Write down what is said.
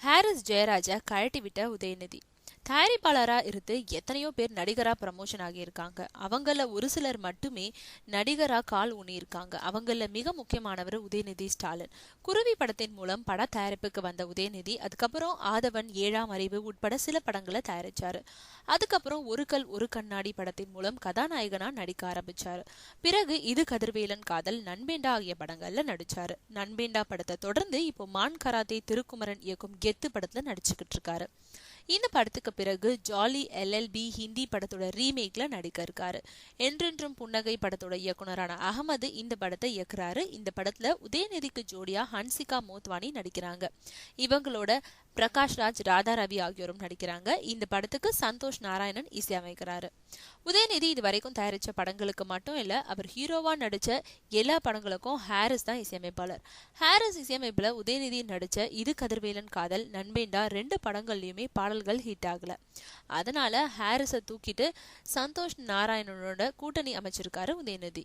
Harris Jayaraja கழட்டி விட்ட உதயநிதி. தயாரிப்பாளரா இருந்து எத்தனையோ பேர் நடிகரா ப்ரமோஷன் ஆகியிருக்காங்க. அவங்கள ஒரு சிலர் மட்டுமே நடிகரா கால் ஊனியிருக்காங்க. அவங்கள மிக முக்கியமானவர் உதயநிதி ஸ்டாலின். குருவி படத்தின் மூலம் பட தயாரிப்புக்கு வந்த உதயநிதி அதுக்கப்புறம் ஆதவன், ஏழாம் அறிவு உட்பட சில படங்களை தயாரிச்சாரு. அதுக்கப்புறம் ஒரு கல் ஒரு கண்ணாடி படத்தின் மூலம் கதாநாயகனா நடிக்க ஆரம்பிச்சாரு. பிறகு இது கதிர்வேலன் காதல், நண்பேண்டா ஆகிய படங்கள்ல நடிச்சாரு. நண்பேண்டா படத்தை தொடர்ந்து இப்போ மான் கராத்தே திருக்குமரன் இயக்கும் கெத்து படத்துல நடிச்சுக்கிட்டு இருக்காரு. இந்த படத்துக்கு பிறகு ஜாலி LLB ஹிந்தி படத்தோட ரீமேக்ல நடிக்க இருக்காரு. என்றென்றும் புன்னகை படத்தோட இயக்குனரான அகமது இந்த படத்தை இயக்குறாரு. இந்த படத்துல உதயநிதிக்கு ஜோடியா ஹன்சிகா மோத்வானி நடிக்கிறாங்க. இவங்களோட பிரகாஷ் ராஜ், ராதா ரவி ஆகியோரும் நடிக்கிறாங்க. இந்த படத்துக்கு சந்தோஷ் நாராயணன் இசையமைக்கிறாரு. உதயநிதி இது வரைக்கும் தயாரிச்ச படங்களுக்கு மட்டும் இல்ல, அவர் ஹீரோவா நடிச்ச எல்லா படங்களுக்கும் ஹாரிஸ் தான் இசையமைப்பாளர். ஹாரிஸ் இசையமைப்புல உதயநிதி நடிச்ச இது கதிர்வேலன் காதல், நண்பேண்டா 2 படங்கள்லயுமே பாடல்கள் ஹிட் ஆகல. அதனால ஹாரிஸை தூக்கிட்டு சந்தோஷ் நாராயணனோட கூட்டணி அமைச்சிருக்காரு உதயநிதி.